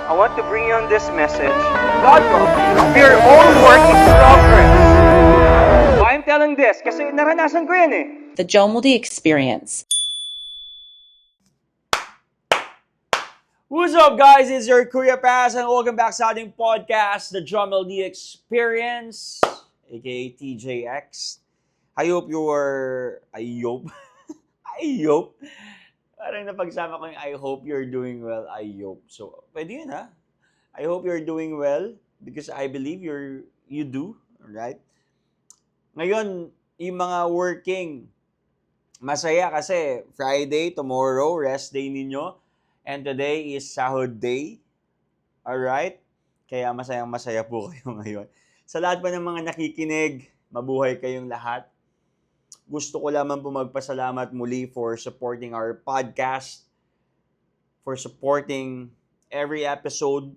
I want to bring you on this message. God will. We're all work in progress. Why I'm telling this? Kasi naranasan ko yan eh. The Jomoldi Experience. What's up, guys? It's your Kuya Paz and welcome back sa ating podcast, The Jomoldi Experience, aka TJX. I hope Parang napagsama ko yung I hope you're doing well, I hope. So, pwede yun ha? I hope you're doing well because I believe you do, right? Ngayon, yung mga working, masaya kasi Friday, tomorrow, rest day ninyo. And today is Sahod Day. Alright? Kaya masayang-masaya po kayo ngayon. Sa lahat pa ng mga nakikinig, mabuhay kayong lahat. Gusto ko lamang po magpasalamat muli for supporting our podcast, for supporting every episode.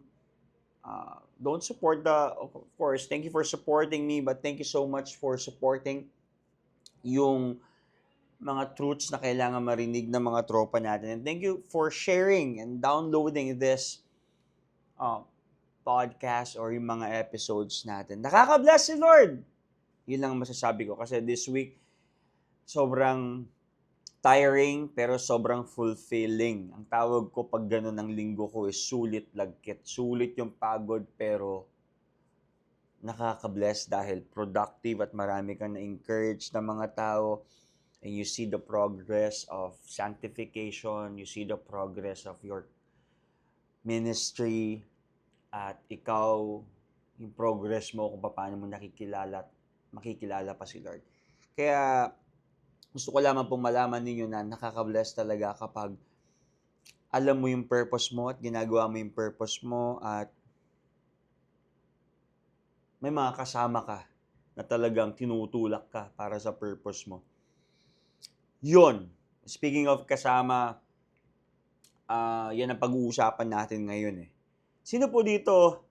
Don't support of course, thank you for supporting me, but thank you so much for supporting yung mga truths na kailangan marinig ng mga tropa natin. And thank you for sharing and downloading this podcast or yung mga episodes natin. Nakaka-bless si Lord! Yun lang masasabi ko. Kasi this week, sobrang tiring pero sobrang fulfilling. Ang tawag ko pag gano'n ang linggo ko is sulit lagkit. Sulit yung pagod pero nakaka-bless dahil productive at marami kang na-encourage na mga tao. And you see the progress of sanctification, you see the progress of your ministry, at ikaw, yung progress mo kung paano mo makikilala pa si Lord. Kaya, gusto ko lamang pong malaman ninyo na nakaka-bless talaga kapag alam mo yung purpose mo at ginagawa mo yung purpose mo at may mga kasama ka na talagang tinutulak ka para sa purpose mo. Yun. Speaking of kasama, yan ang pag-uusapan natin ngayon eh. Sino po dito,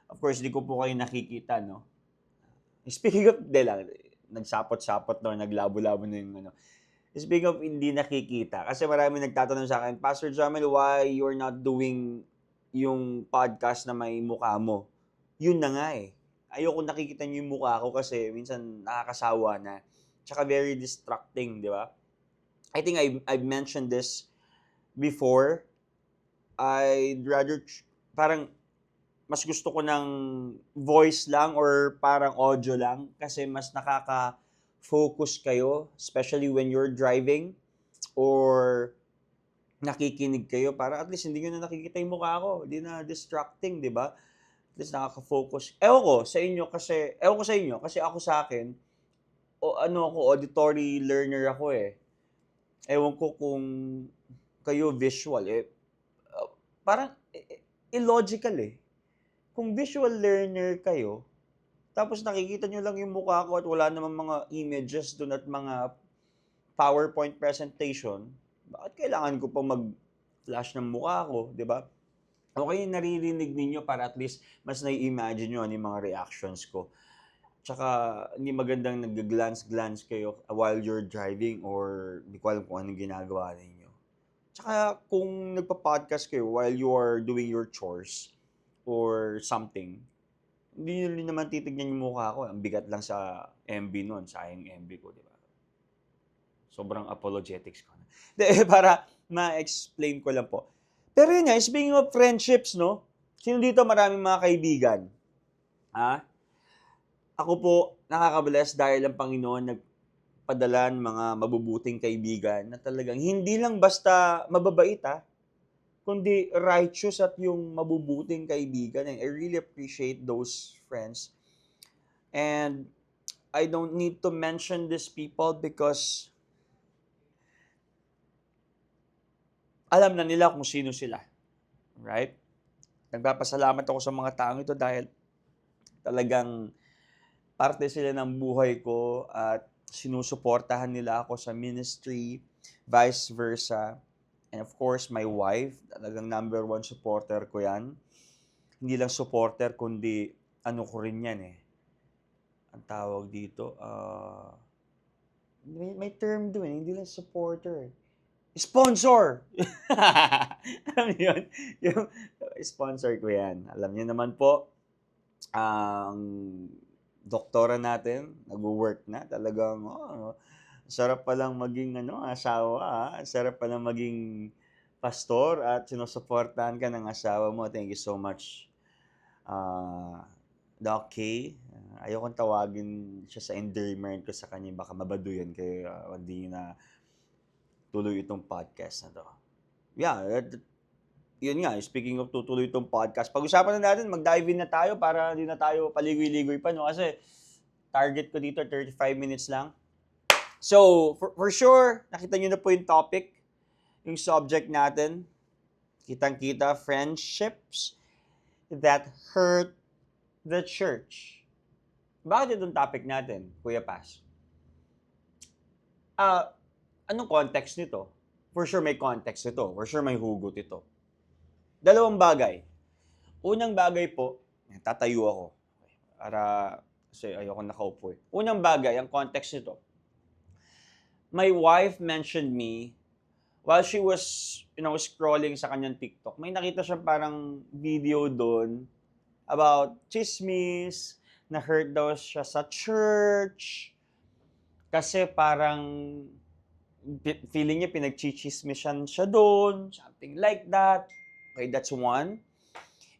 of course, di ko po kayo nakikita, no? Speaking of, nagsapot-sapot no, naglabo-labo na yung ano. Speaking of hindi nakikita, kasi marami nagtatanong sa akin, Pastor Jamel, why you're not doing yung podcast na may mukha mo? Yun na nga eh. Ayoko nakikita niyo yung mukha ko kasi minsan nakakasawa na. Tsaka very distracting, di ba? I think I've mentioned this before. I'd rather, parang, mas gusto ko ng voice lang or parang audio lang kasi mas nakaka-focus kayo, especially when you're driving or nakikinig kayo para at least hindi nyo na nakikita yung mukha ko. Hindi na distracting, di ba? At least nakaka-focus. Ewan ko sa inyo kasi ako sa akin, auditory learner ako eh. Ewan ko kung kayo visual eh. Parang illogical eh. Kung visual learner kayo, tapos nakikita nyo lang yung mukha ko at wala namang mga images doon at mga PowerPoint presentation, bakit kailangan ko pa mag-flash ng mukha ko, di ba? Okay, naririnig ninyo para at least mas nai-imagine nyo ano yung mga reactions ko. Tsaka, hindi magandang nag-glance kayo while you're driving or hindi ko alam kung anong ginagawa ninyo. Tsaka, kung nagpa-podcast kayo while you are doing your chores or something, hindi nyo rin naman titignan yung mukha ko. Ang bigat lang sa MB nun, sayang MB ko, di ba? Sobrang apologetics ko na. Para ma-explain ko lang po. Pero yun nga, speaking of friendships, no? Sino dito maraming mga kaibigan? Ha? Ako po, nakaka-bless dahil ang Panginoon nagpadala ng mga mabubuting kaibigan na talagang hindi lang basta mababait kundi righteous at yung mabubuting kaibigan. And I really appreciate those friends. And I don't need to mention these people because alam na nila kung sino sila. Right? Nagpapasalamat ako sa mga taong ito dahil talagang parte sila ng buhay ko at sinusuportahan nila ako sa ministry, vice versa. And of course, my wife, talagang number one supporter ko yan. Hindi lang supporter, kundi ano ko rin yan eh. Ang tawag dito, may term doon, hindi lang supporter. Sponsor! Alam niyo yun? Yung sponsor ko yan. Alam niyo naman po, ang doktora natin, nag-work na. Talagang, sarap palang maging asawa. Sarap palang maging pastor at sinusuportahan ka ng asawa mo. Thank you so much, Doc K. Ayokong tawagin siya sa endearment ko sa kanya. Baka mabaduyan kayo. Hindi na tuloy itong podcast na to. Yeah, yun nga, speaking of tutuloy itong podcast, pag-usapan na natin, mag-dive in na tayo para hindi na tayo paligoy-ligoy pa, no? Kasi target ko dito, 35 minutes lang. So, for sure, nakita nyo na po yung topic, yung subject natin. Kitang-kita, friendships that hurt the church. Bakit itong topic natin, Kuya Paz? Anong context nito? For sure may context ito. For sure may hugot ito. Dalawang bagay. Unang bagay po, tatayo ako. Kasi ayoko nakaupo eh. Unang bagay, ang context nito. My wife mentioned me while she was, scrolling sa kanyang TikTok. May nakita siya parang video doon about chismis, na hurt daw siya sa church. Kasi parang feeling niya pinagchichismisan siya doon, something like that. Okay, that's one.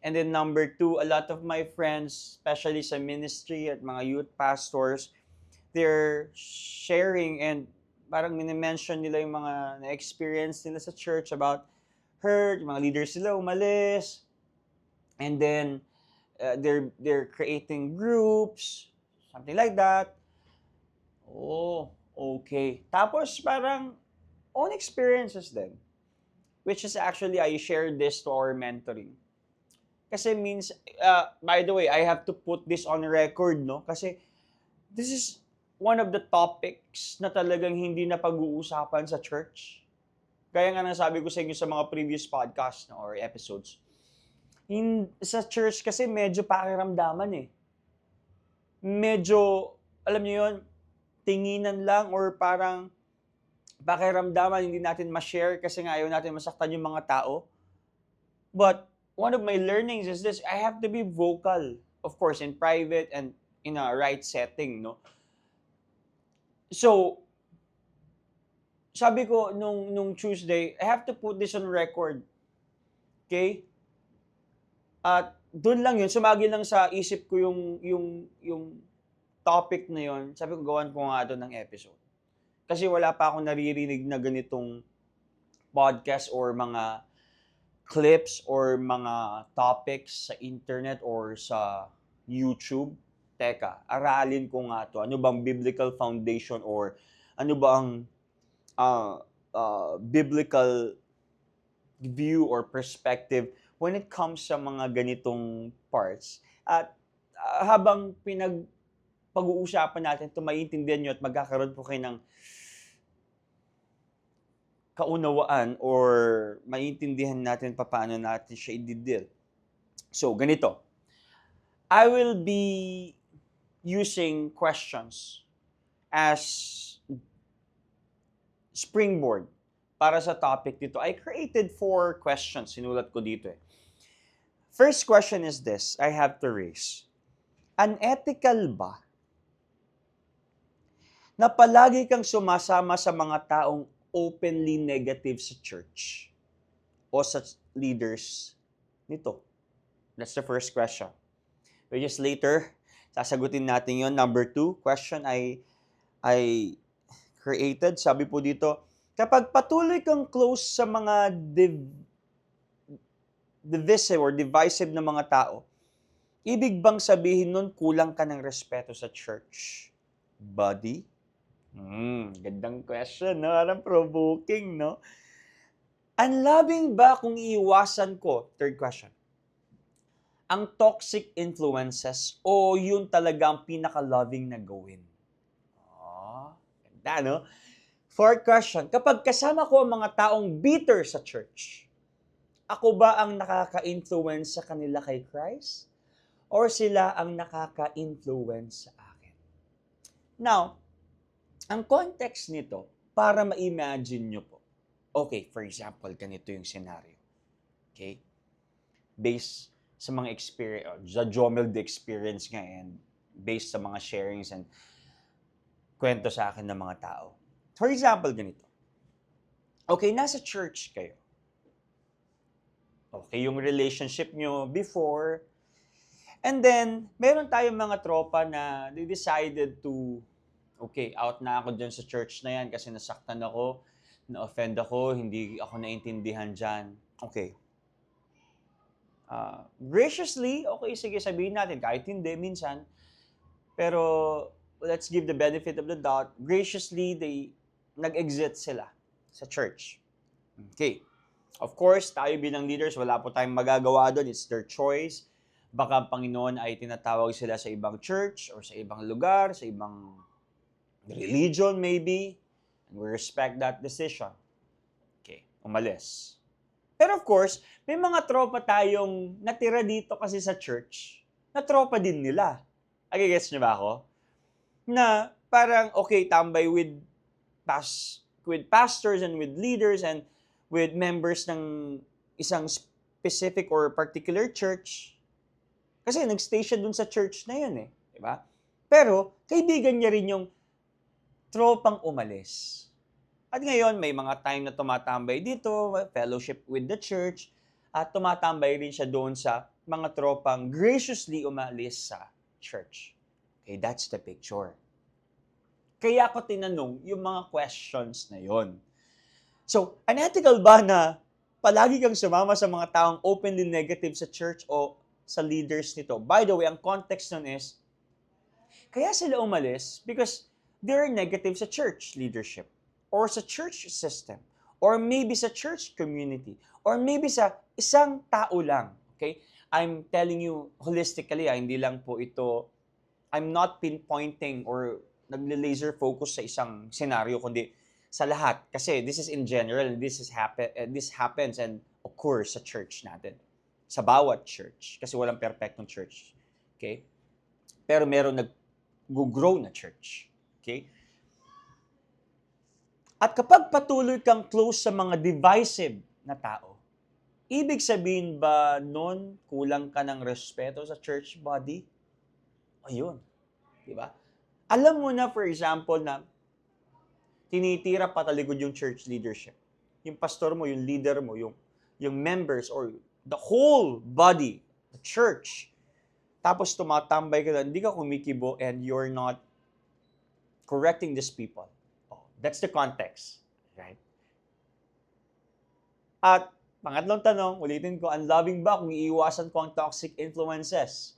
And then number two, a lot of my friends, especially sa ministry at mga youth pastors, they're sharing and parang minimension nila yung mga na-experience nila sa church about hurt, yung mga leaders sila umalis. And then, they're creating groups, something like that. Oh, okay. Tapos parang own experiences din. Which is actually, I shared this to our mentoring. Kasi means, by the way, I have to put this on record, no? Kasi this is one of the topics na talagang hindi na pag-uusapan sa church. Kaya nga nasabi ko sa inyo sa mga previous podcasts or episodes. Sa church kasi medyo pakiramdaman eh. Medyo, alam niyo yun, tinginan lang or parang pakiramdaman, hindi natin ma-share kasi nga ayaw natin masaktan yung mga tao. But one of my learnings is this, I have to be vocal, of course, in private and in a right setting, no? So, sabi ko nung Tuesday, I have to put this on record. Okay? At doon lang yun, sumagi lang sa isip ko yung topic na yun, sabi ko, gawan ko nga doon ng episode. Kasi wala pa akong naririnig na ganitong podcast or mga clips or mga topics sa internet or sa YouTube. Teka, aralin ko nga to. Ano bang biblical foundation or ano bang biblical view or perspective when it comes sa mga ganitong parts. At habang pag-uusapan natin ito, maiintindihan nyo at magkakaroon po kayo ng kaunawaan or maiintindihan natin paano natin siya i-deal. So, ganito. I will be using questions as springboard para sa topic dito. I created 4 questions. Sinulat ko dito eh. First question is this, I have to raise. Unethical ba na palagi kang sumasama sa mga taong openly negative sa church o sa leaders nito? That's the first question. Which is later, sasagutin natin yon. Number 2 question I created. Sabi po dito, kapag patuloy kang close sa mga divisive or divisive na mga tao, ibig bang sabihin nun kulang ka ng respeto sa church? Buddy? Gandang question, no? Parang provoking, no? Unloving ba kung iiwasan ko? Third question. Ang toxic influences o yun talaga ang pinaka-loving na gawin? Ganda, no? Fourth question. Kapag kasama ko ang mga taong bitter sa church, ako ba ang nakaka-influence sa kanila kay Christ? Or sila ang nakaka-influence sa akin? Now, ang context nito, para ma-imagine nyo po. Okay, for example, ganito yung scenario. Okay? Based sa mga experience, sa Jomel the experience nga and based sa mga sharings and kwento sa akin ng mga tao. For example, ganito. Okay, nasa church kayo. Okay, yung relationship nyo before. And then, meron tayong mga tropa na they decided to, okay, out na ako dyan sa church na yan kasi nasaktan ako, na-offend ako, hindi ako naintindihan dyan. Okay. Graciously, okay, sige, sabihin natin, kahit hindi, minsan, pero let's give the benefit of the doubt, graciously, nag-exit sila sa church. Okay. Of course, tayo bilang leaders, wala po tayong magagawa doon. It's their choice. Baka ang Panginoon ay tinatawag sila sa ibang church or sa ibang lugar, sa ibang religion maybe. And we respect that decision. Okay, umalis. Pero of course, may mga tropa tayong natira dito kasi sa church na tropa din nila. Gets niyo ba ako? Na parang, okay, tambay with pastors and with leaders and with members ng isang specific or particular church. Kasi nag-stay siya dun sa church na yun eh. Diba? Pero, kaibigan niya rin yung tropang umalis. At ngayon, may mga time na tumatambay dito, fellowship with the church, at tumatambay rin siya doon sa mga tropang graciously umalis sa church. Okay, that's the picture. Kaya ako tinanong yung mga questions na yon. So, unethical ba na palagi kang sumama sa mga taong openly negative sa church o sa leaders nito? By the way, ang context nun is, kaya sila umalis because they're negative sa church leadership or sa church system or maybe sa church community or maybe sa isang tao lang. Okay? I'm telling you holistically, hindi lang po ito, I'm not pinpointing or nagle-laser focus sa isang scenario, kundi sa lahat. Kasi this is in general, this happens and occurs sa church natin. Sa bawat church. Kasi walang perfectong church. Okay? Pero meron nag-grow na church. Okay? At kapag patuloy kang close sa mga divisive na tao, ibig sabihin ba nun kulang ka ng respeto sa church body? Ayun. Diba? Alam mo na, for example, na tinitira patalikod yung church leadership. Yung pastor mo, yung leader mo, yung members or the whole body, the church. Tapos tumatambay ka lang, hindi ka kumikibo and you're not correcting these people. That's the context, right? At pangatlong tanong, ulitin ko, unloving ba kung iiwasan ko ang toxic influences?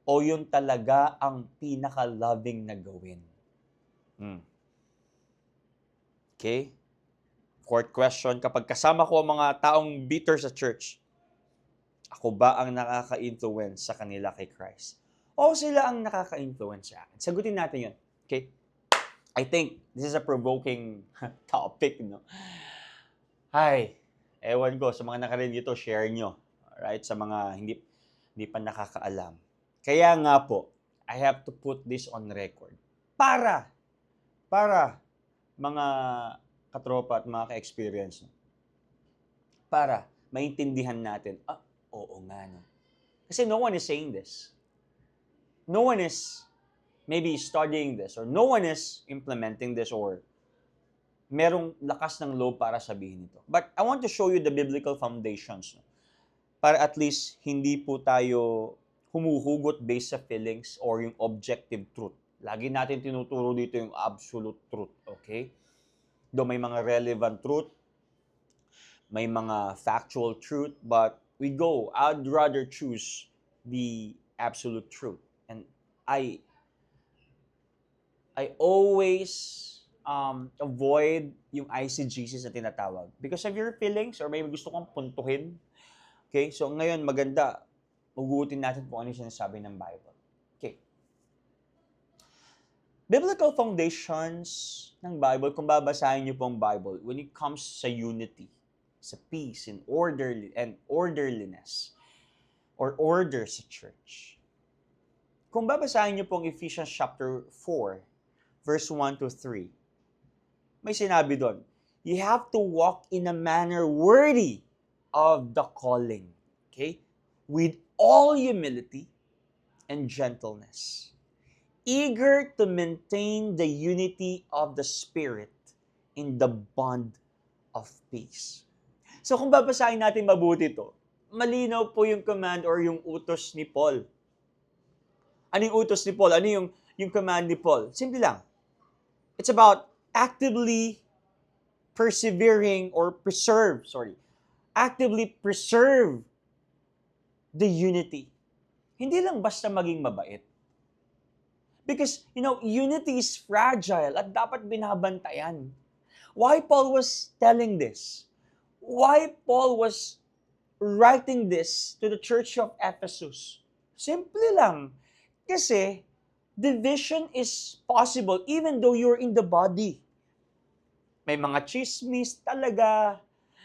O yun talaga ang pinaka-loving na gawin? Okay? Fourth question, kapag kasama ko ang mga taong bitter sa church, ako ba ang nakaka-influence sa kanila kay Christ? O sila ang nakaka-influence sa akin? Sagutin natin yun. Okay? I think this is a provoking topic, no? Ay, ewan ko, sa mga nakarinig ito, share nyo. Alright? Sa mga hindi pa nakakaalam. Kaya nga po, I have to put this on record. Para mga katropa at mga ka-experience. Para maintindihan natin, oo nga, no? Kasi no one is saying this. No one is maybe studying this or no one is implementing this or merong lakas ng loob para sabihin ito. But I want to show you the biblical foundations, no? Para at least hindi po tayo humuhugot based sa feelings or yung objective truth. Lagi natin tinuturo dito yung absolute truth, okay? Though may mga relevant truth, may mga factual truth, but I'd rather choose the absolute truth. And I always avoid yung ICGCs na tinatawag because of your feelings or may gusto kong puntuhin. Okay? So ngayon, maganda, ugutin natin kung ano yung sinasabi ng Bible. Okay. Biblical foundations ng Bible, kung babasahin niyo po ang Bible, when it comes sa unity, sa peace, and orderliness, or order sa church. Kung babasahin niyo po ang Ephesians chapter 4, verse 1 to 3, may sinabi doon, You have to walk in a manner worthy of the calling. Okay? With all humility and gentleness. Eager to maintain the unity of the Spirit in the bond of peace. So kung babasahin natin mabuti ito, malinaw po yung command or yung utos ni Paul. Ano yung utos ni Paul? Ano yung command ni Paul? Simple lang. It's about actively actively preserve the unity. Hindi lang basta maging mabait. Because, unity is fragile at dapat binabantayan. Why Paul was telling this? Why Paul was writing this to the church of Ephesus? Simple lang. Kasi, division is possible even though you're in the body. May mga chismis talaga.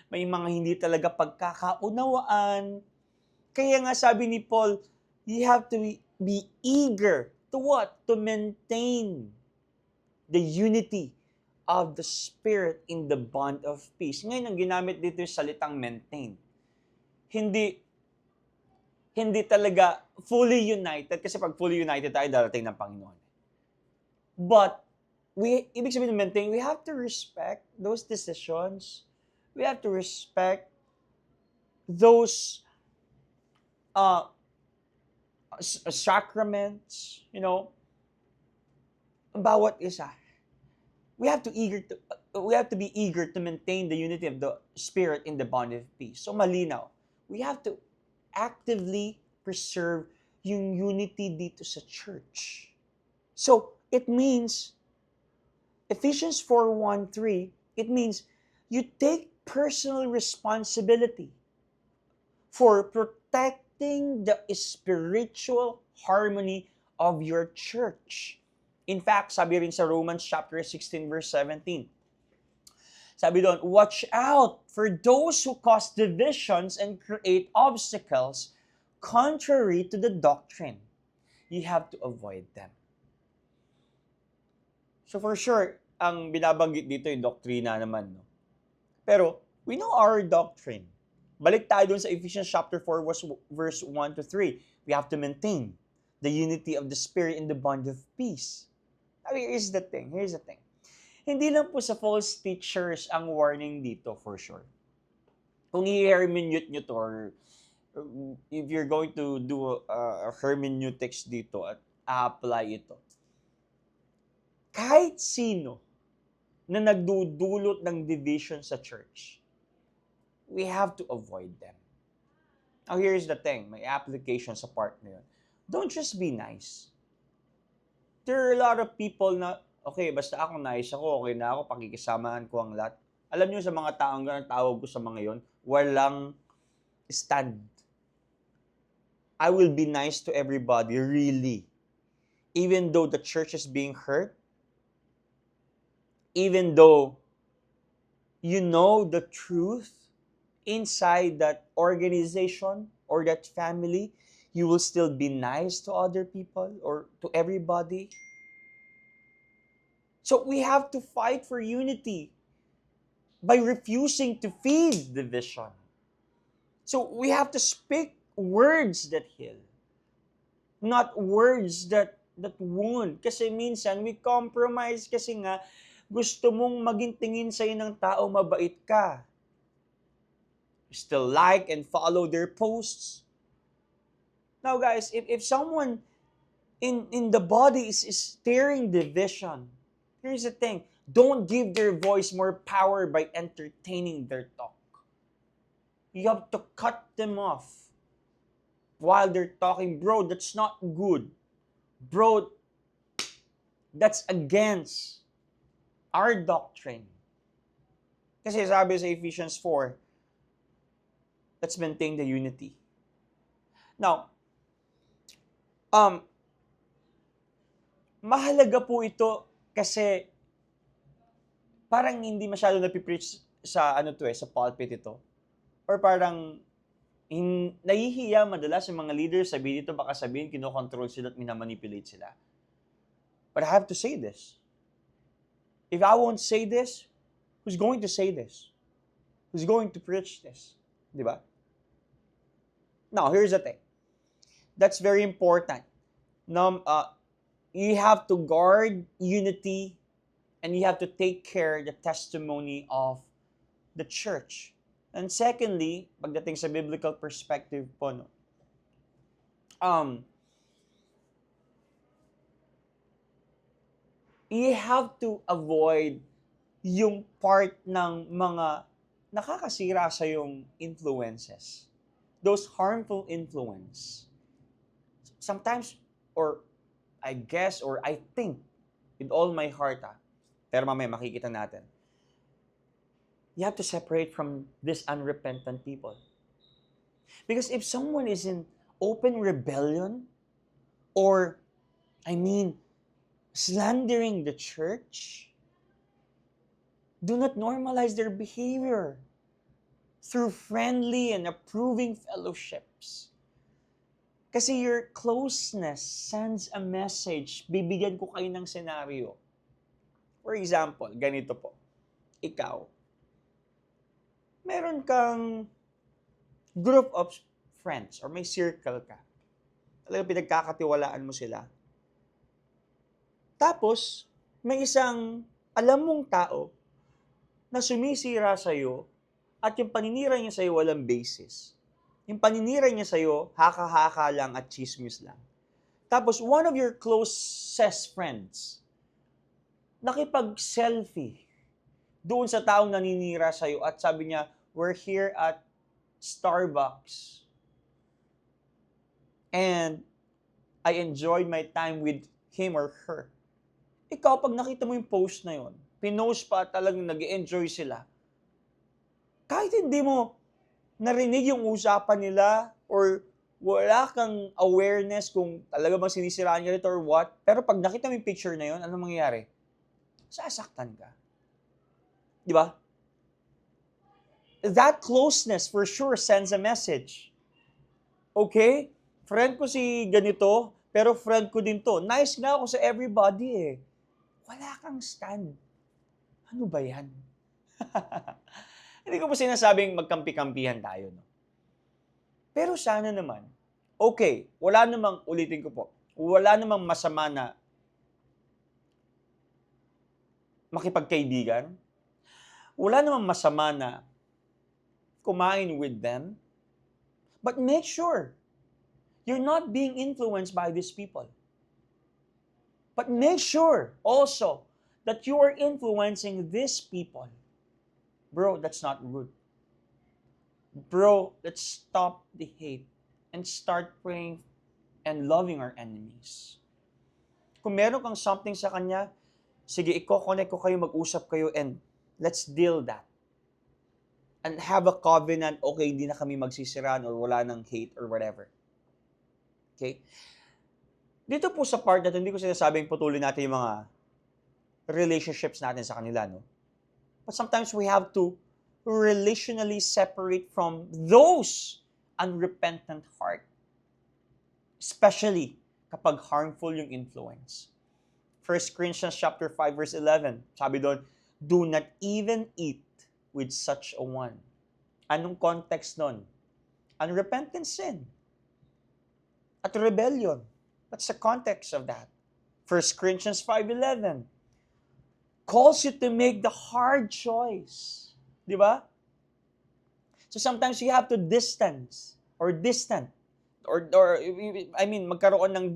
May mga hindi talaga pagkakaunawaan. Kaya nga sabi ni Paul, you have to be eager to what? To maintain the unity of the Spirit in the bond of peace. Ngayon, ang ginamit dito yung salitang maintain. Hindi talaga fully united, kasi pag fully united tayo, darating ng Panginoon. But, ibig sabihin ng maintain, we have to respect those decisions. We have to respect those sacraments, bawat isa. We have to be eager to maintain the unity of the Spirit in the bond of peace. So malinaw, we have to actively preserve yung unity dito sa church. So it means Ephesians 4:1-3, it means you take personal responsibility for protecting the spiritual harmony of your church. In fact, sabi rin sa Romans chapter 16 verse 17. Sabi doon, watch out for those who cause divisions and create obstacles contrary to the doctrine. You have to avoid them. So for sure, ang binabanggit dito yung doktrina naman, no? Pero we know our doctrine. Balik tayo dun sa Ephesians chapter 4 verse 1-3. We have to maintain the unity of the Spirit in the bond of peace. Now, here's the thing. Hindi lang po sa false teachers ang warning dito for sure. Kung i-hermeneutic nyo to, or if you're going to do a hermeneutics dito at apply ito, kahit sino na nagdudulot ng division sa church, we have to avoid them. Now, here's the thing. May application sa part na yun. Don't just be nice. There are a lot of people na, okay, basta ako nice ako, okay na ako, pakikisamahan ko ang lahat. Alam niyo sa mga taong ganun, tawag ko sa mga yon, walang stand. I will be nice to everybody, really. Even though the church is being hurt, even though you know the truth inside that organization or that family, you will still be nice to other people or to everybody. So we have to fight for unity by refusing to feed division. So we have to speak words that heal, not words that wound. Kasi minsan we compromise kasi nga gusto mong maging tingin sa'yo ng tao mabait ka. You still like and follow their posts. Now guys, if someone in the body is stirring division, here's the thing. Don't give their voice more power by entertaining their talk. You have to cut them off while they're talking. Bro, that's not good. Bro, that's against our doctrine. Kasi sabi sa Ephesians 4, let's maintain the unity. Now, mahalaga po ito kasi parang hindi masyado napipreach sa sa pulpit ito. Or parang nahihiya madalas yung mga leaders, sabihin dito, baka sabihin, kinokontrol sila at minamanipulate sila. But I have to say this. If I won't say this, who's going to say this? Who's going to preach this? Di ba? Now, here's the thing. That's very important. You have to guard unity and you have to take care the testimony of the church. And secondly, pagdating sa biblical perspective po, no, you have to avoid yung part ng mga nakakasira sa yung influences. Those harmful influence. Sometimes, or I guess, or I think, with all my heart, pero mamaya makikita natin, you have to separate from this unrepentant people. Because if someone is in open rebellion, or, slandering the church, do not normalize their behavior through friendly and approving fellowships. Kasi your closeness sends a message. Bibigyan ko kayo ng senaryo. For example, ganito po. Ikaw, meron kang group of friends or may circle ka. Talagang pinagkakatiwalaan mo sila. Tapos, may isang alam mong tao na sumisira sa'yo at yung paninira niya sa'yo walang basis. Yung paninira niya sa'yo, haka-haka lang at chismis lang. Tapos, one of your closest friends, nakipag-selfie doon sa taong naninira sa'yo at sabi niya, we're here at Starbucks. And I enjoyed my time with him or her. Ikaw, pag nakita mo yung post na yun, pinost pa at talagang nag-enjoy sila, kahit hindi mo narinig yung usapan nila or wala kang awareness kung talaga bang sinisiraan niya ito or what, pero pag nakita mo yung picture na yun, ano mangyayari? Sasaktan ka. Di ba? That closeness for sure sends a message. Okay? Friend ko si ganito, pero friend ko din to. Nice nga ako sa everybody eh. Wala kang stand. Ano ba yan? Hindi ko po sinasabing magkampi-kampihan tayo. No? Pero sana naman, okay, wala namang, ulitin ko po, wala namang masama na makipagkaibigan. Wala namang masama na kumain with them. But make sure you're not being influenced by these people. But make sure also that you are influencing these people. Bro, that's not good. Bro, let's stop the hate and start praying and loving our enemies. Kung meron kang something sa kanya, sige, i-connect ko kayo, mag-usap kayo, and let's deal that. And have a covenant, okay, hindi na kami magsisiraan or wala nang hate or whatever. Okay? Dito po sa part na hindi ko sinasabing putulin natin yung mga relationships natin sa kanila, no? But sometimes we have to relationally separate from those unrepentant heart. Especially kapag harmful yung influence. 1 Corinthians chapter 5 verse 11, sabi doon, do not even eat with such a one. Anong context nun? Unrepentant sin. At rebellion. What's the context of that? 1 Corinthians 5:11 calls you to make the hard choice. Di ba? So sometimes you have to distance or distant or magkaroon ng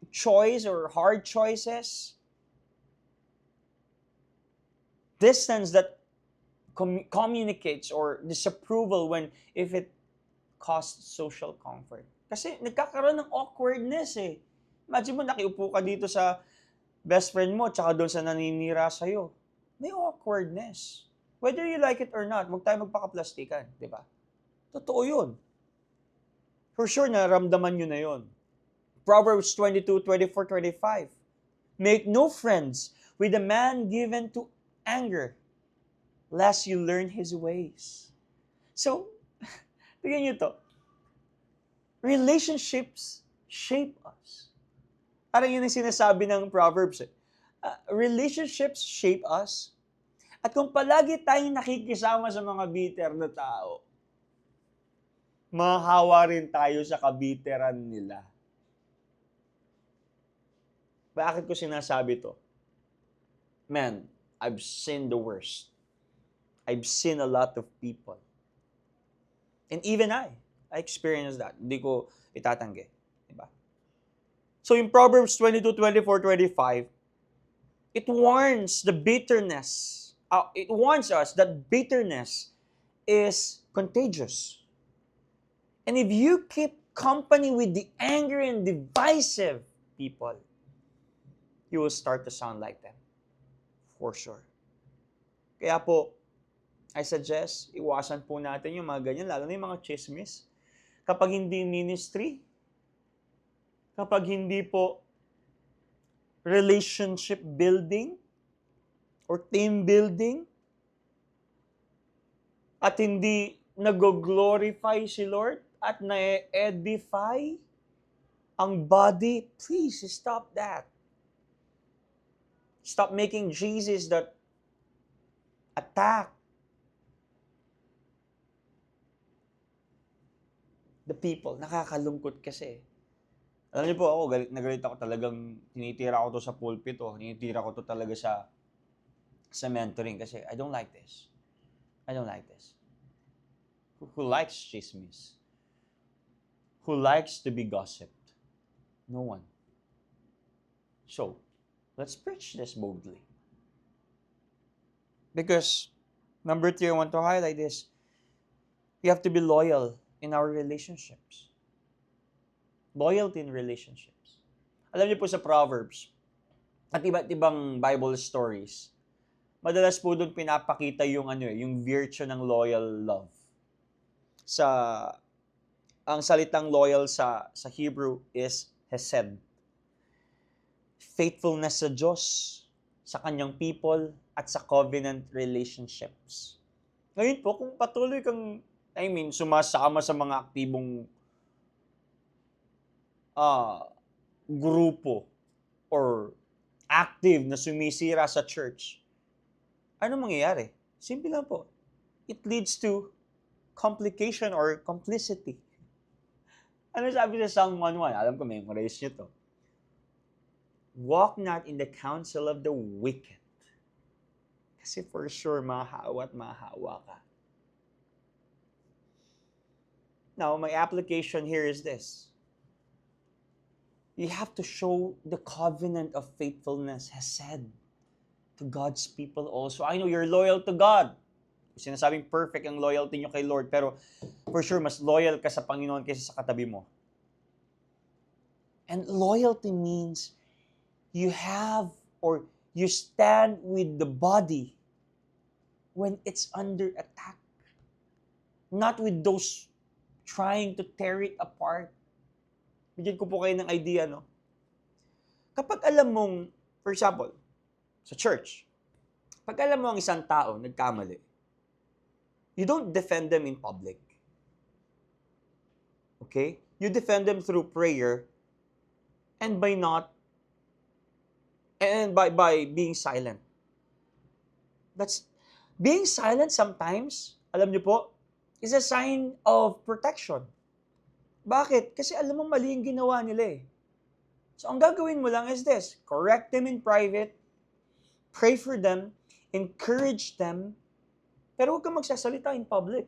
choice or hard choices. Distance that communicates or disapproval if it costs social comfort. Kasi nagkakaroon ng awkwardness eh. Imagine mo, nakiupo ka dito sa best friend mo tsaka doon sa naninira sa'yo. May awkwardness. Whether you like it or not, huwag tayo magpakaplastikan, di ba? Totoo yun. For sure, naramdaman nyo na yun. Proverbs 22:24-25. Make no friends with a man given to anger, lest you learn his ways. So, tingnan nyo to. Relationships shape us. Parang yun ang sinasabi ng Proverbs eh. Relationships shape us. At kung palagi tayong nakikisama sa mga bitter na tao, mahahawa rin tayo sa kabiteran nila. Bakit ko sinasabi to? Man, I've seen the worst. I've seen a lot of people. And even I experienced that. Hindi ko itatanggi. Diba? So in Proverbs 22, 24, 25, it warns the bitterness. It warns us that bitterness is contagious. And if you keep company with the angry and divisive people, you will start to sound like them. For sure. Kaya po, I suggest, iwasan po natin yung mga ganyan, lalo na yung mga chismis. Kapag hindi ministry, kapag hindi po relationship building or team building, at hindi nag-glorify si Lord at na-edify ang body, please stop that. Stop making Jesus that attack the people. Nakakalungkot kasi. Alam niyo po ako, galit na galit ako talagang tinitira ko to sa pulpit o tinitira ko to talaga sa mentoring kasi I don't like this. I don't like this. Who likes chismis? Who likes to be gossiped? No one. So, let's preach this boldly. Because, number 3, I want to highlight this. We have to be loyal in our relationships. Loyalty in relationships. Alam niyo po sa Proverbs, at iba't ibang Bible stories, madalas po doon pinapakita yung yung virtue ng loyal love. Ang salitang loyal sa Hebrew is hesed. Faithfulness sa Diyos, sa kanyang people, at sa covenant relationships. Ngayon po, kung patuloy kang, sumasama sa mga aktibong grupo or active na sumisira sa church, ano mangyayari? Simple lang po. It leads to complication or complicity. Ano sabi sa Psalm 1:1? Alam ko, memorize nyo to. Walk not in the counsel of the wicked. Kasi for sure, mahahawa at mahahawa ka. Now, my application here is this. You have to show the covenant of faithfulness, hesed, to God's people also. I know you're loyal to God. Sinasabing perfect ang loyalty nyo kay Lord, pero for sure, mas loyal ka sa Panginoon kaysa sa katabi mo. And loyalty means you have or you stand with the body when it's under attack. Not with those trying to tear it apart. Bigyan ko po kayo ng idea, no? Kapag alam mong, for example, sa church, pag alam mo ang isang tao nagkamali, you don't defend them in public. Okay? You defend them through prayer and by being silent. Being silent sometimes, alam niyo po, is a sign of protection. Bakit? Kasi alam mo mali yung ginawa nila eh. So ang gagawin mo lang is this, correct them in private, pray for them, encourage them, pero huwag kang magsasalita in public.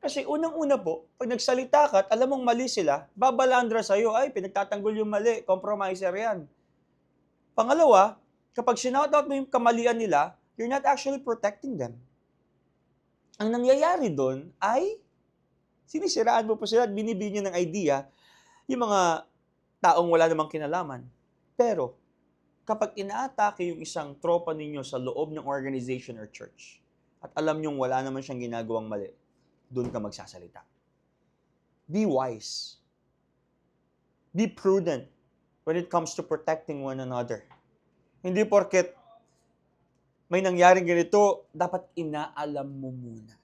Kasi unang-una po, pag nagsalita ka at alam mong mali sila, babalandra sa'yo, ay, pinagtatanggol yung mali, compromiser yan. Pangalawa, kapag sinoutout mo yung kamalian nila, you're not actually protecting them. Ang nangyayari doon ay, sinisiraan mo po sila at binibigyan ng idea yung mga taong wala namang kinalaman. Pero, kapag inaatake yung isang tropa ninyo sa loob ng organization or church, at alam nyong wala naman siyang ginagawang mali, doon ka magsasalita. Be wise. Be prudent when it comes to protecting one another. Hindi porket may nangyaring ganito, dapat inaalam mo muna.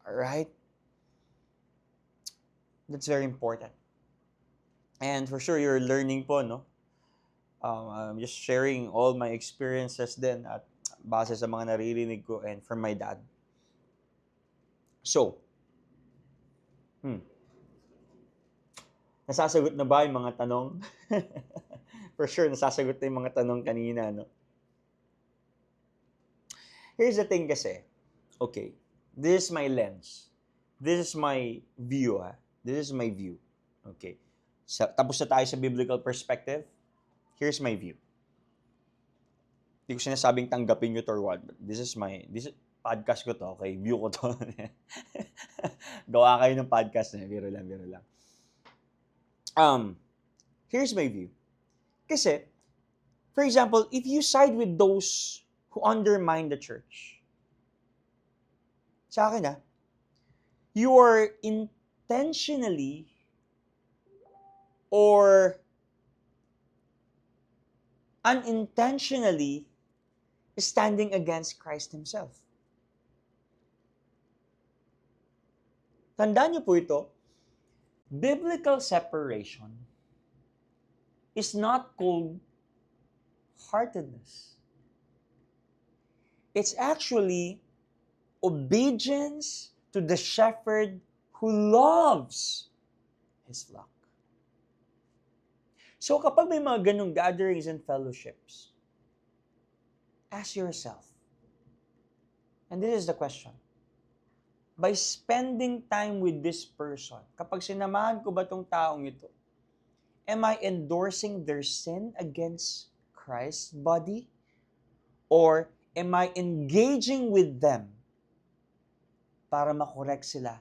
Alright? That's very important. And for sure, you're learning po, no? I'm just sharing all my experiences din at base sa mga naririnig ko and from my dad. So, nasasagot na ba yung mga tanong? For sure, nasasagot na yung mga tanong kanina, no? Here's the thing kasi. Okay, this is my lens. This is my view, ha? This is my view. Okay. Tapos na tayo sa biblical perspective. Here's my view. Hindi ko sinasabing tanggapin nyo to or what, but this is podcast ko to, okay? View ko to. Gawa kayo ng podcast na, biro lang. Here's my view. Kasi, for example, if you side with those who undermine the church, sa akin you are intentionally or unintentionally standing against Christ Himself. Tandaan niyo po ito, biblical separation is not cold-heartedness. It's actually obedience to the shepherd who loves his flock. So kapag may mga ganong gatherings and fellowships, ask yourself, and this is the question, by spending time with this person, kapag sinamahan ko ba tong taong ito, am I endorsing their sin against Christ's body? Or am I engaging with them para makorek sila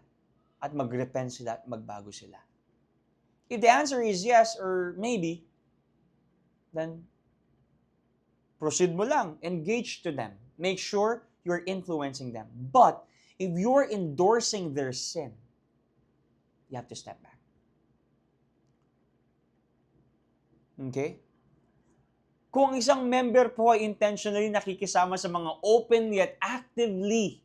at magrepent sila at magbago sila? If the answer is yes or maybe, then proceed mo lang. Engage to them. Make sure you're influencing them. But if you're endorsing their sin, you have to step back. Okay? Kung isang member po ay intentionally nakikisama sa mga open yet actively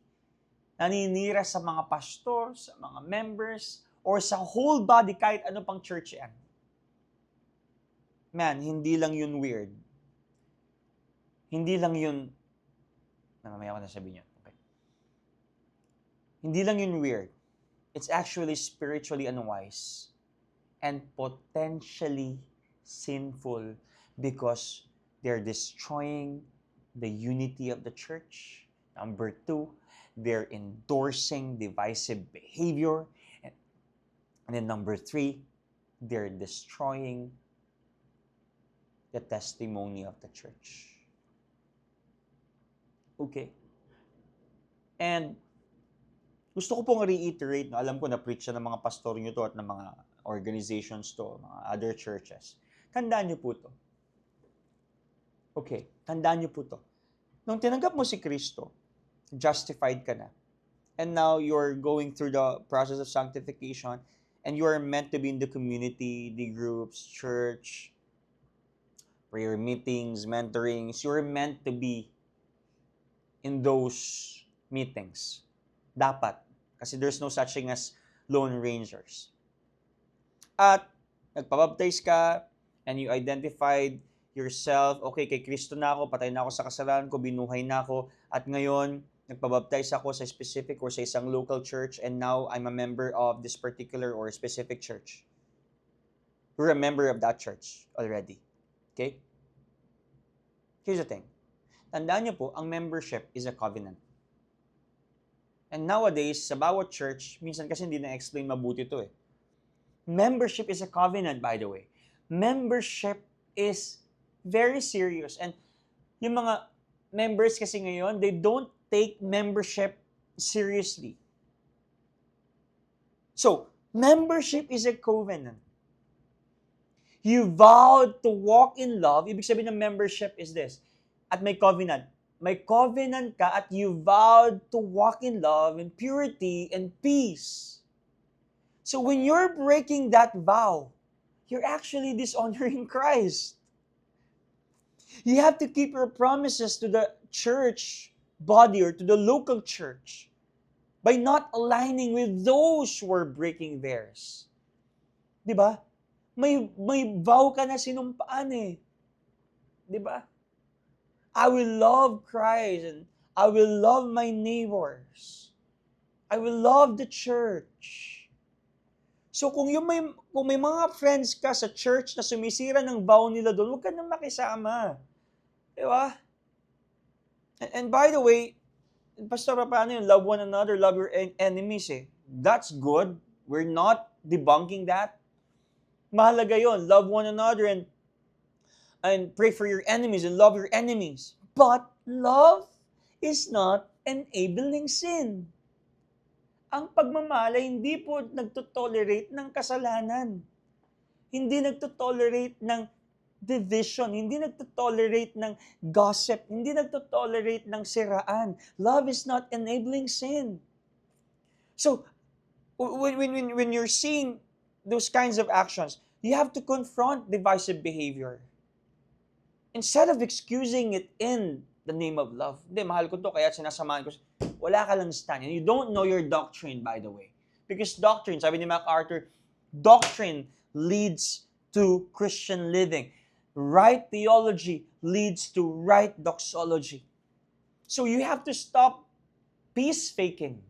naninira sa mga pastor, sa mga members, or sa whole body, kahit ano pang church yan. Man, hindi lang yun weird. Hindi lang yun, mamaya ko na sabihin yun. Okay. Hindi lang yun weird. It's actually spiritually unwise and potentially sinful because they're destroying the unity of the church. Number 2, they're endorsing divisive behavior. And then number 3, they're destroying the testimony of the church. Okay. And gusto ko pong reiterate, no, alam ko na preach ng mga pastor nyo to at ng mga organizations to, mga other churches. Tandaan nyo po to. Okay, tandaan nyo po to. Nung tinanggap mo si Kristo, justified ka na. And now you're going through the process of sanctification and you are meant to be in the community, the groups, church, prayer meetings, mentorings. You're meant to be in those meetings. Dapat. Kasi there's no such thing as lone rangers. At nagpabaptize ka and you identified yourself, okay, kay Kristo na ako, patay na ako sa kasalanan ko, binuhay na ako, at ngayon, nagpabaptize ako sa specific or sa isang local church and now I'm a member of this particular or specific church. You're a member of that church already. Okay? Here's the thing. Tandaan niyo po, ang membership is a covenant. And nowadays, sa bawat church, minsan kasi hindi na-explain mabuti ito eh. Membership is a covenant, by the way. Membership is very serious. And yung mga members kasi ngayon, they don't take membership seriously. So, membership is a covenant. You vowed to walk in love. Ibig sabihin ng membership is this. At may covenant. May covenant ka at you vowed to walk in love and purity and peace. So when you're breaking that vow, you're actually dishonoring Christ. You have to keep your promises to the church body or to the local church by not aligning with those who are breaking theirs. Diba? May vow ka na sinumpaan eh. Di ba? I will love Christ and I will love my neighbors. I will love the church. So kung may mga friends ka sa church na sumisira ng vow nila doon, huwag ka na makisama. Di ba? And by the way, Pastor, paano yun? Love one another, love your enemies eh. That's good. We're not debunking that. Mahalaga yun. Love one another and pray for your enemies and love your enemies. But love is not enabling sin. Ang pagmamahal ay hindi po nagtotolerate ng kasalanan. Hindi nagtotolerate ng division. Hindi nagtotolerate ng gossip. Hindi nagtotolerate ng siraan. Love is not enabling sin. So, when you're seeing those kinds of actions, you have to confront divisive behavior. Instead of excusing it in the name of love. Hindi, mahal ko to, kaya sinasamahan ko. Wala ka lang stand. And you don't know your doctrine, by the way. Because doctrine, sabi ni MacArthur, doctrine leads to Christian living. Right theology leads to right doxology. So you have to stop peace faking.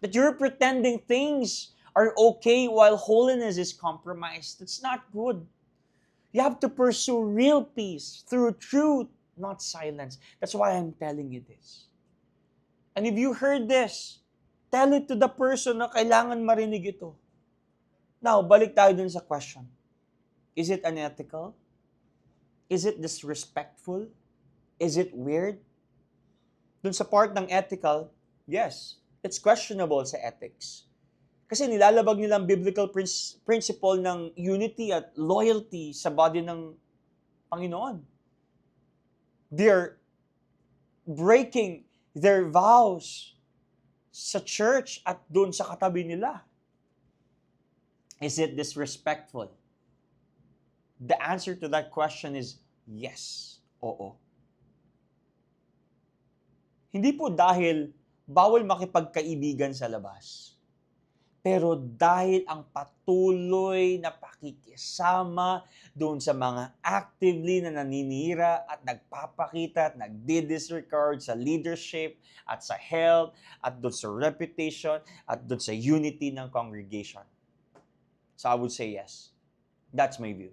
That you're pretending things are okay while holiness is compromised. That's not good. You have to pursue real peace through truth, not silence. That's why I'm telling you this. And if you heard this, tell it to the person na kailangan marinig ito. Now, balik tayo dun sa question. Is it unethical? Is it disrespectful? Is it weird? Dun sa part ng ethical, yes, it's questionable sa ethics. Kasi nilalabag nilang biblical principle ng unity at loyalty sa body ng Panginoon. They're breaking their vows sa church at doon sa katabi nila. Is it disrespectful? The answer to that question is yes. Oo. Hindi po dahil bawal makipagkaibigan sa labas. Pero dahil ang patuloy na pakikisama doon sa mga actively na naninira at nagpapakita at nagdi-disregard sa leadership at sa health at doon sa reputation at doon sa unity ng congregation. So I would say yes. That's my view.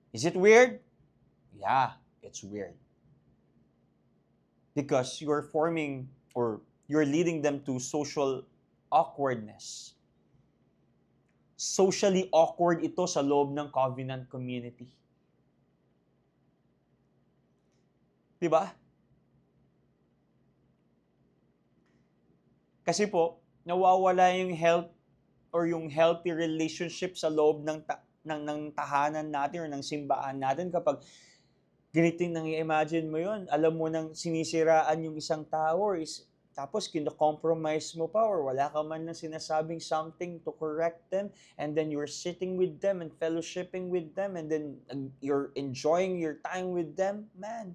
Is it weird? Yeah, it's weird. Because you're forming or you're leading them to social awkwardness. Socially awkward ito sa loob ng covenant community. Diba? Kasi po, nawawala yung health or yung healthy relationship sa loob ng tahanan natin or ng simbahan natin kapag ganiting nang i-imagine mo yun. Alam mo nang sinisiraan yung isang tao or tapos kino-compromise mo pa or wala ka man na sinasabing something to correct them and then you're sitting with them and fellowshipping with them and then you're enjoying your time with them, man.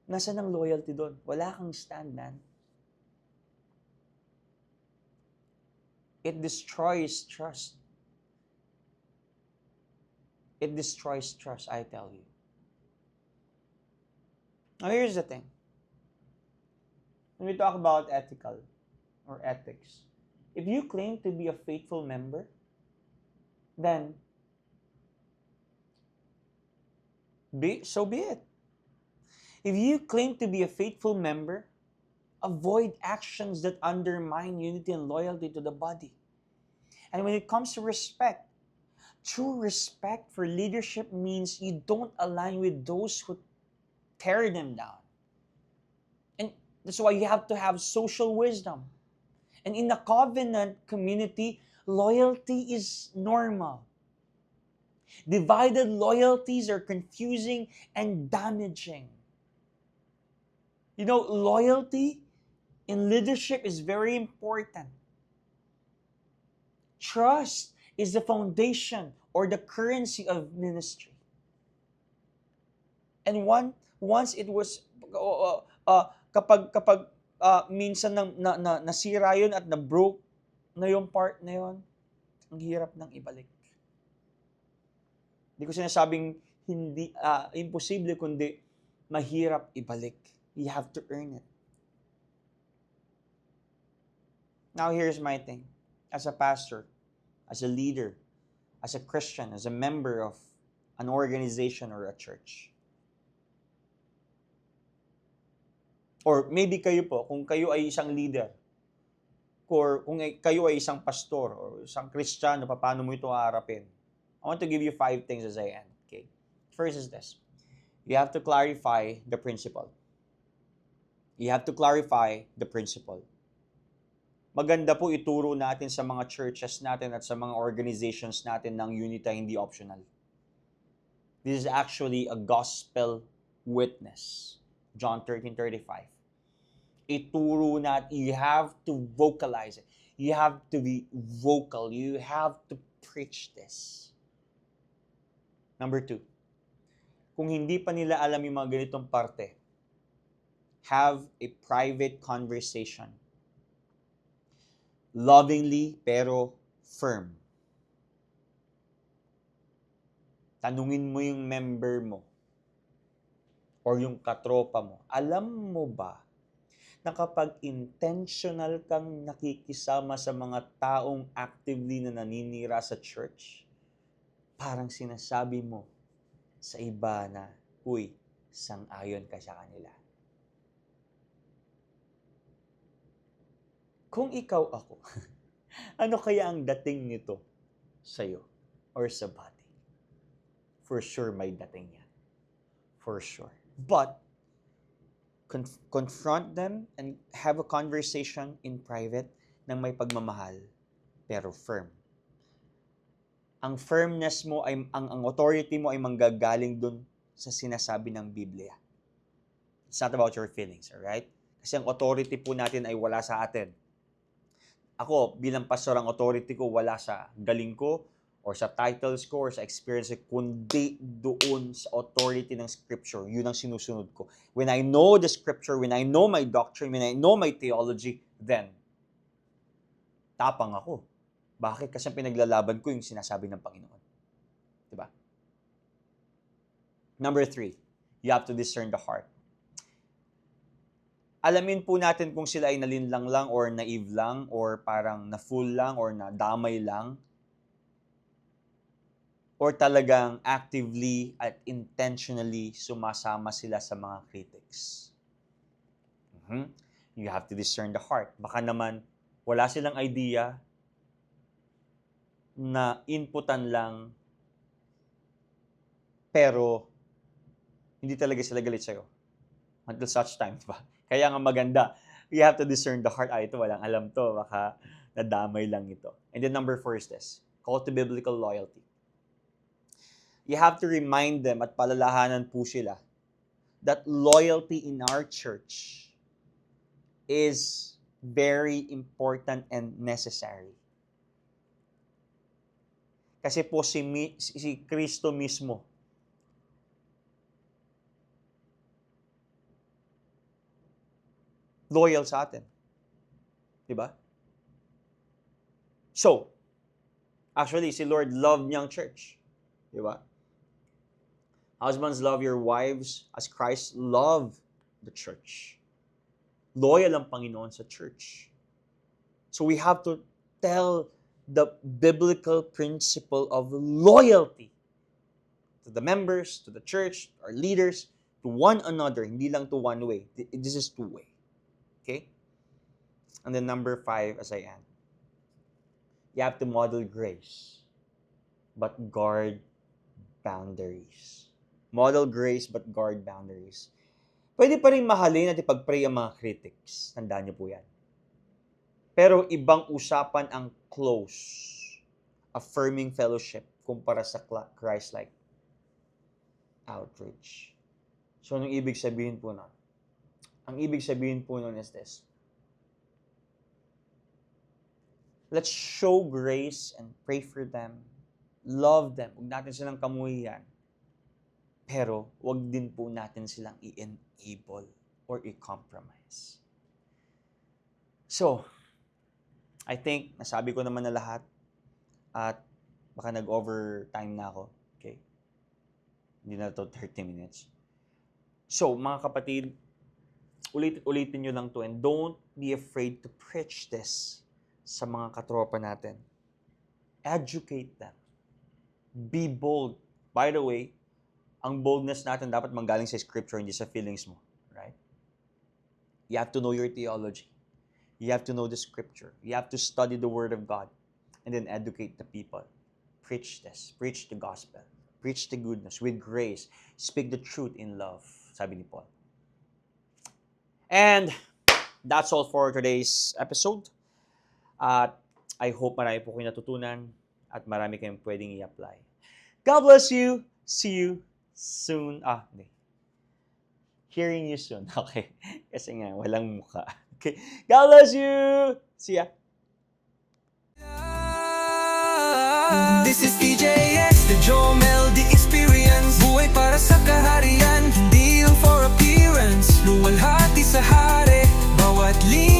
Nasaan ang loyalty doon? Wala kang stand, man. It destroys trust. It destroys trust, I tell you. Now, here's the thing. When we talk about ethical or ethics, if you claim to be a faithful member, then so be it. If you claim to be a faithful member, avoid actions that undermine unity and loyalty to the body. And when it comes to respect, true respect for leadership means you don't align with those who tear them down. And that's why you have to have social wisdom. And in a covenant community, loyalty is normal. Divided loyalties are confusing and damaging. You know, loyalty in leadership is very important. Trust is the foundation or the currency of ministry. And once it was kapag minsan nasira yun at na-broke na yung part na yun, ang hirap nang ibalik. Hindi ko sinasabing hindi, imposible, kundi mahirap ibalik. You have to earn it. Now, here's my thing. As a pastor, as a leader, as a Christian, as a member of an organization or a church, or maybe kayo po, kung kayo ay isang leader, or kung kayo ay isang pastor, or isang Kristiyano, paano mo ito haharapin? I want to give you 5 things as I end. Okay? First is this. You have to clarify the principle. You have to clarify the principle. Maganda po ituro natin sa mga churches natin at sa mga organizations natin ng unity, hindi optional. This is actually a gospel witness. John 13:35. Ituro natin, you have to vocalize it. You have to be vocal. You have to preach this. Number 2, kung hindi pa nila alam yung mga ganitong parte, have a private conversation. Lovingly, pero firm. Tanungin mo yung member mo or yung katropa mo, alam mo ba na kapag intentional kang nakikisama sa mga taong actively na naninira sa church, parang sinasabi mo sa iba na, uy, sang-ayon ka sa kanila. Kung ikaw ako, ano kaya ang dating nito sa'yo or sa body? For sure, may dating yan. For sure. But, confront them and have a conversation in private na may pagmamahal, pero firm. Ang firmness mo, ang authority mo ay manggagaling dun sa sinasabi ng Biblia. It's not about your feelings, alright? Kasi ang authority po natin ay wala sa atin. Ako, bilang pastor, ang authority ko wala sa galing ko, or sa titles ko, or sa experience ko, kundi doon sa authority ng Scripture. Yun ang sinusunod ko. When I know the Scripture, when I know my doctrine, when I know my theology, then, tapang ako. Bakit? Kasi pinaglalaban ko yung sinasabi ng Panginoon. Diba? Number 3, you have to discern the heart. Alamin po natin kung sila ay nalinlang lang or naive lang or parang na-fool lang or nadamay lang or talagang actively at intentionally sumasama sila sa mga critics. You have to discern the heart. Baka naman wala silang idea na inputan lang pero hindi talaga sila galit sa'yo. Until such time, diba? Kaya nga maganda, you have to discern the heart. Ito, walang alam to. Baka nadamay lang ito. And then number 4 is this. Call to biblical loyalty. You have to remind them at palalahanan po sila that loyalty in our church is very important and necessary. Kasi po si Kristo mismo, loyal sa atin. Diba? So, actually, si Lord loved niyang church. Diba? Husbands, love your wives as Christ loved the church. Loyal ang Panginoon sa church. So we have to tell the biblical principle of loyalty to the members, to the church, our leaders, to one another. Hindi lang to one way. This is two-way. Okay? And then number 5, as I end. You have to model grace, but guard boundaries. Model grace, but guard boundaries. Pwede pa rin mahalin at ipag-pray ang mga critics. Tandaan niyo po yan. Pero ibang usapan ang close, affirming fellowship kumpara sa Christ-like outreach. So, anong ibig sabihin po nun? Ang ibig sabihin po nun is this. Let's show grace and pray for them. Love them. Huwag natin silang kamuhiyan. Pero, huwag din po natin silang i-enable or i-compromise. So, I think, nasabi ko naman na lahat at baka nag-overtime na ako. Okay? Hindi na to 30 minutes. So, mga kapatid, ulitin nyo lang to and don't be afraid to preach this sa mga katropa natin. Educate them. Be bold. By the way, ang boldness natin dapat manggaling sa scripture, hindi sa feelings mo. Right? You have to know your theology. You have to know the scripture. You have to study the word of God and then educate the people. Preach this. Preach the gospel. Preach the goodness with grace. Speak the truth in love, sabi ni Paul. And that's all for today's episode. At I hope marami po kayo natutunan at marami kayong pwedeng i-apply. God bless you. See you soon. Hindi. Hearing you soon. Okay. Kasi nga, walang mukha. Okay. God bless you. See ya. This is TJX, the Jomel, the experience. Buhay para sa kaharian, hindi lang for appearance. Luwalhati sa hari, bawat linya.